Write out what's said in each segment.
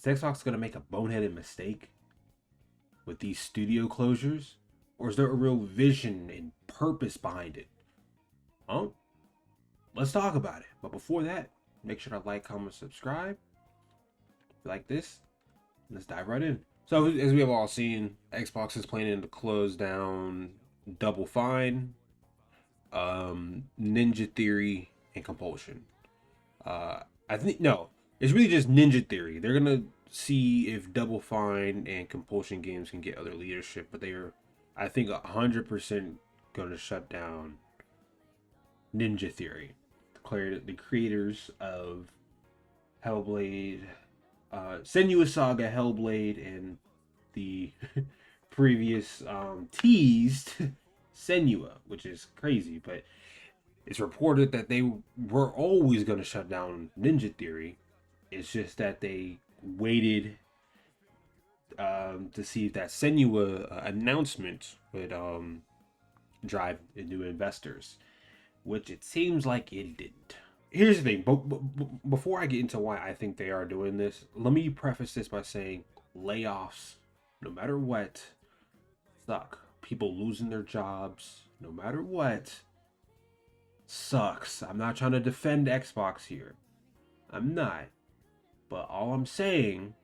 Is Xbox going to make a boneheaded mistake with these studio closures? Or is there a real vision and purpose behind it? Oh, let's talk about it. But before that, make sure to like, comment, subscribe. If you like this, let's dive right in. So, as we have all seen, Xbox is planning to close down Double Fine, Ninja Theory, and Compulsion. I think no, it's really just Ninja Theory. They're gonna see if Double Fine and Compulsion Games can get other leadership, but they are, I think, 100% gonna shut down Ninja Theory. The creators of Hellblade, Senua Saga, Hellblade, and the previous teased Senua, which is crazy, but it's reported that they were always going to shut down Ninja Theory. It's just that they waited to see if that Senua announcement would drive new investors, which it seems like it didn't. Here's the thing, but before I get into why I think they are doing this, let me preface this by saying layoffs, no matter what, suck. People losing their jobs, no matter what, sucks. I'm not trying to defend Xbox here. I'm not. But all I'm saying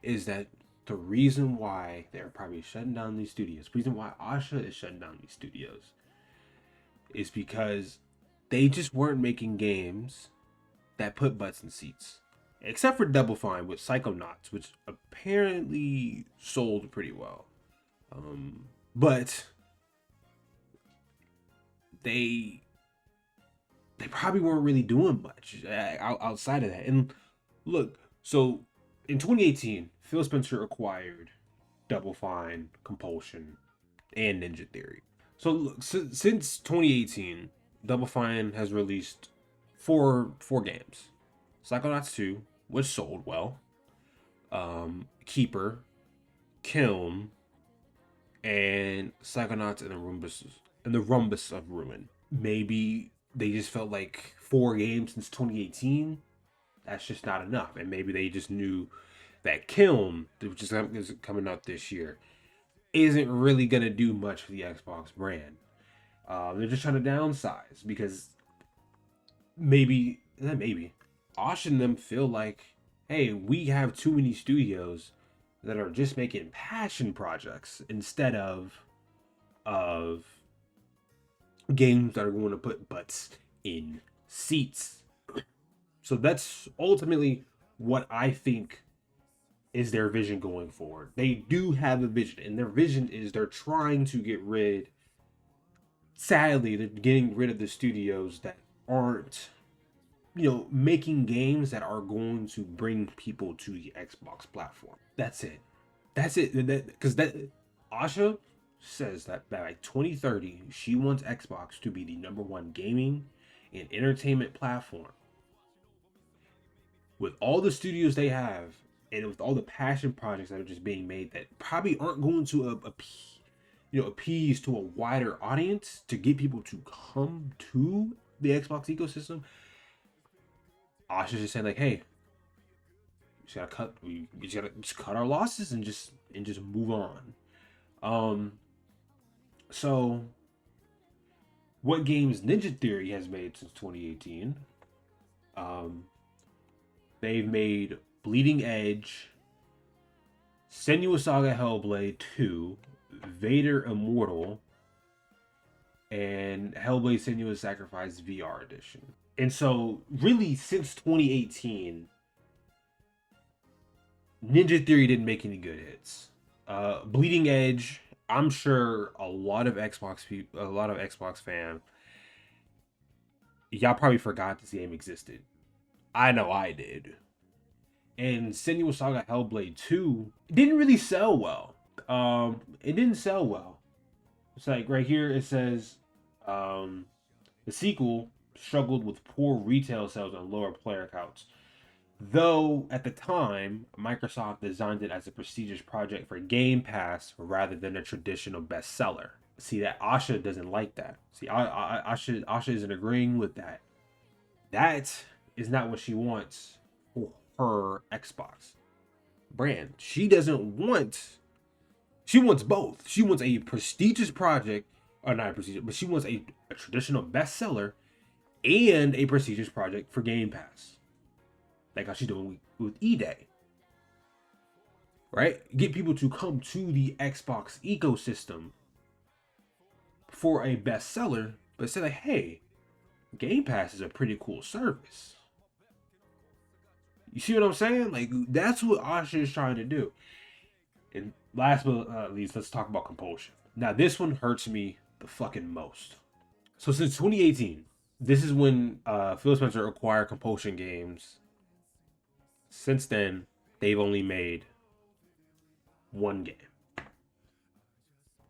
is that the reason why they're probably shutting down these studios, the reason why Asha is shutting down these studios, is because they just weren't making games that put butts in seats. Except for Double Fine with Psychonauts, which apparently sold pretty well. But they probably weren't really doing much outside of that. And look, so in 2018, Phil Spencer acquired Double Fine, Compulsion, and Ninja Theory. So look, since 2018, Double Fine has released four games. Psychonauts 2, which sold well. Keeper, Kiln, and Psychonauts and the Rumbus of Ruin. Maybe they just felt like 4 games since 2018. That's just not enough, and maybe they just knew that Kiln, which is coming out this year, isn't really gonna do much for the Xbox brand. They're just trying to downsize because maybe Osh and them feel like, hey, we have too many studios that are just making passion projects instead of games that are going to put butts in seats. So that's ultimately what I think is their vision going forward. They do have a vision, and their vision is they're trying to get rid, sadly, they're getting rid of the studios that aren't, making games that are going to bring people to the Xbox platform. That's it. Because Asha says that by 2030, she wants Xbox to be the #1 gaming and entertainment platform. With all the studios they have, and with all the passion projects that are just being made that probably aren't going to appease to a wider audience to get people to come to the Xbox ecosystem, Asha's just saying like, hey, we just gotta cut our losses and just move on. So what games Ninja Theory has made since 2018? They've made Bleeding Edge, Senua Saga Hellblade 2, Vader Immortal, and Hellblade Senua's Sacrifice VR Edition. And so, really, since 2018, Ninja Theory didn't make any good hits. Bleeding Edge, I'm sure a lot of Xbox fans, y'all probably forgot this game existed. I know I did. And Senua Saga Hellblade 2 didn't really sell well. It didn't sell well. It's like right here it says the sequel struggled with poor retail sales and lower player counts. Though at the time, Microsoft designed it as a prestigious project for Game Pass rather than a traditional bestseller. See, that Asha doesn't like that. See, Asha isn't agreeing with that. That is not what she wants for her Xbox. brand. She doesn't want. She wants both. She wants a prestigious project, or not a prestigious, but she wants a traditional bestseller and a prestigious project for Game Pass, like how she's doing with E-Day, right? Get people to come to the Xbox ecosystem for a bestseller, but say like, hey, Game Pass is a pretty cool service. You see what I'm saying? Like, that's what Asha is trying to do. And last but not least, let's talk about compulsion. Now, this one hurts me the fucking most. So since 2018, this is when Phil Spencer acquired Compulsion Games. Since then, they've only made one game.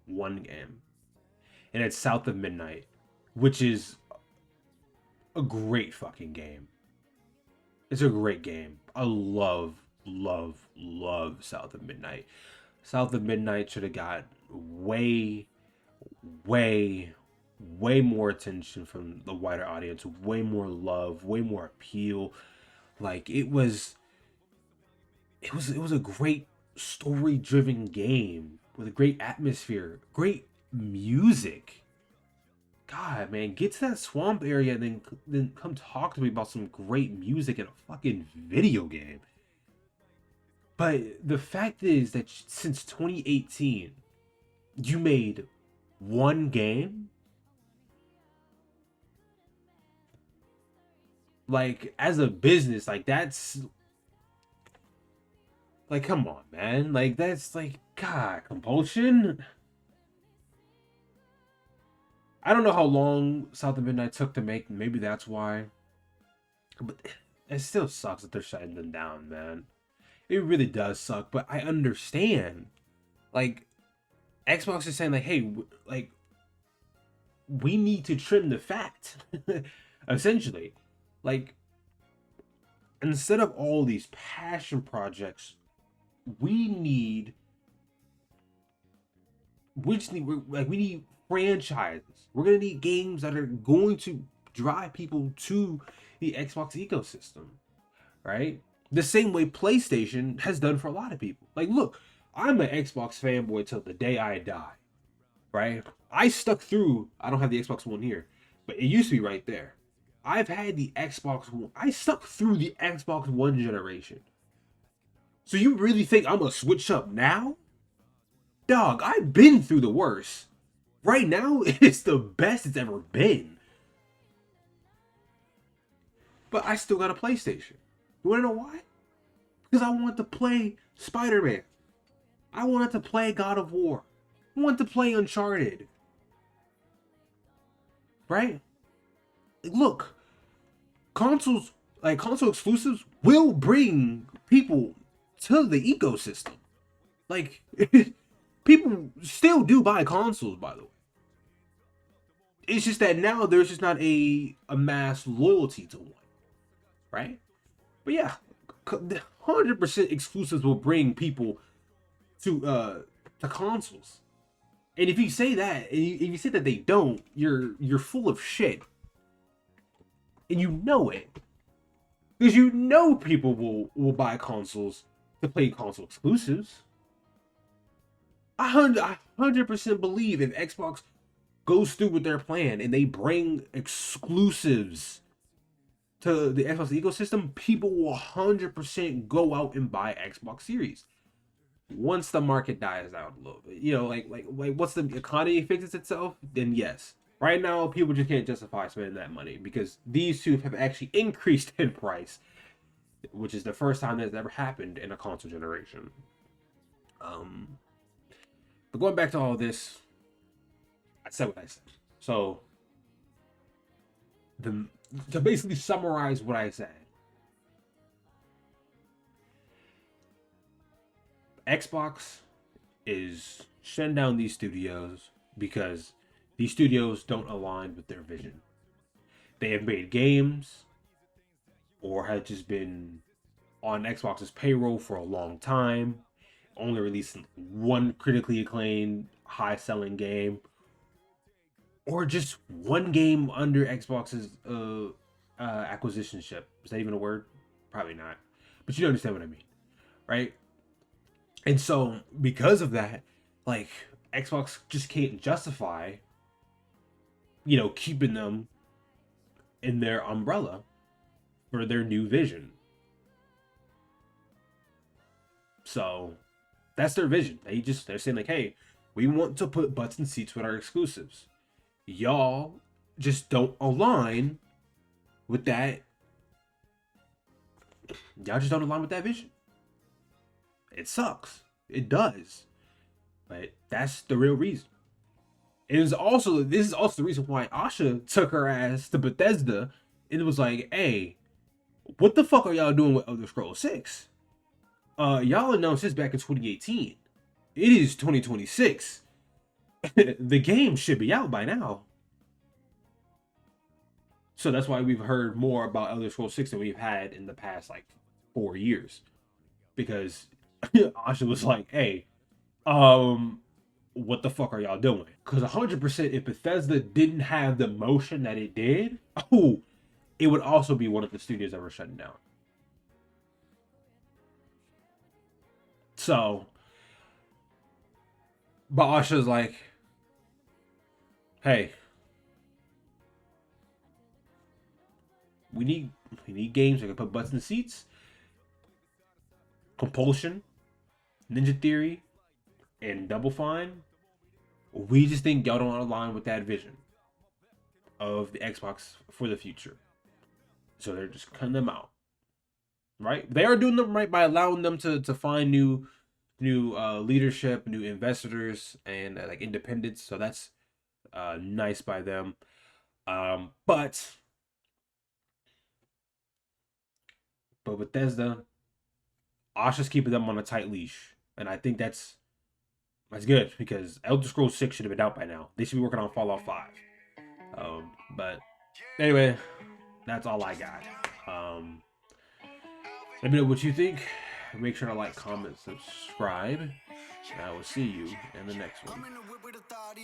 One game. And it's South of Midnight, which is a great fucking game. It's a great game. I love South of Midnight. South of Midnight should have got way more attention from the wider audience, way more love, way more appeal. Like it was a great story-driven game with a great atmosphere, great music. God, man, get to that swamp area and then come talk to me about some great music in a fucking video game. But the fact is that since 2018, you made one game. Like, as a business, like, that's... Like, come on, man. Like, that's, like, God, Compulsion? I don't know how long South of Midnight took to make. Maybe that's why. But it still sucks that they're shutting them down, man. It really does suck, but I understand. Like, Xbox is saying, like, hey, like, we need to trim the fat. Essentially. Like, instead of all these passion projects, we need franchises. We're gonna need games that are going to drive people to the Xbox ecosystem, right? The same way PlayStation has done for a lot of people. Like, look, I'm an Xbox fanboy till the day I die, right? I stuck through. I don't have the Xbox One here, but it used to be right there. I've had the Xbox One. I stuck through the Xbox One generation. So you really think I'm gonna switch up now? Dog, I've been through the worst. Right now, it's the best it's ever been. But I still got a PlayStation. You wanna know why? Because I want to play Spider-Man. I wanted to play God of War. I want to play Uncharted. Right? Look, console exclusives will bring people to the ecosystem. Like, people still do buy consoles, by the way. It's just that now there's just not a mass loyalty to one, right? But yeah, 100% exclusives will bring people to consoles. And if you say that, and if you say that they don't, you're full of shit, and you know it, because you know people will buy consoles to play console exclusives. I 100% believe if Xbox goes through with their plan and they bring exclusives to the Xbox ecosystem, people will 100% go out and buy Xbox Series. Once the market dies out a little bit, like once the economy fixes itself, then yes. Right now, people just can't justify spending that money because these two have actually increased in price, which is the first time that's ever happened in a console generation. But going back to all this, I said what I said. So, to basically summarize what I said, Xbox is shutting down these studios because these studios don't align with their vision. They have made games or have just been on Xbox's payroll for a long time, only releasing one critically acclaimed, high-selling game, or just one game under Xbox's acquisitionship. Is that even a word? Probably not. But you understand what I mean, right? And so because of that, like Xbox just can't justify, keeping them in their umbrella for their new vision. So that's their vision. They're saying like, hey, we want to put butts in seats with our exclusives. Y'all just don't align with that. Y'all just don't align with that vision. It sucks. It does. But that's the real reason. This is also the reason why Asha took her ass to Bethesda and it was like, hey, what the fuck are y'all doing with Elder Scrolls 6? Y'all announced this back in 2018. It is 2026. The game should be out by now. So that's why we've heard more about Elder Scrolls 6 than we've had in the past like 4 years. Because Asha was like, hey, what the fuck are y'all doing? Because 100% if Bethesda didn't have the motion that it did, it would also be one of the studios that were shutting down. So, but Asha's like, hey, we need games that can put butts in seats. Compulsion, Ninja Theory, and Double Fine. We just think y'all don't align with that vision of the Xbox for the future. So they're just cutting them out. Right? They are doing them right by allowing them to find new leadership, new investors, and like independence. So that's nice by them. But Bethesda, Asha's keeping them on a tight leash, and I think that's good because Elder Scrolls 6 should have been out by now. They should be working on Fallout 5. But anyway, that's all I got. Let me know what you think. Make sure to like, comment, subscribe. And I will see you in the next one.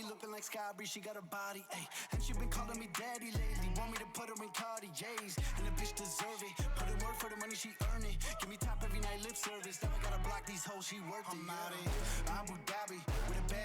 Looking like Sky, she got a body, ayy. And she been calling me daddy lately. Want me to put her in Cartiers, and the bitch deserve it. Put in work for the money she earn it. Give me top every night lip service. Never gotta block these hoes, she worth it. I'm out in Abu Dhabi with a bad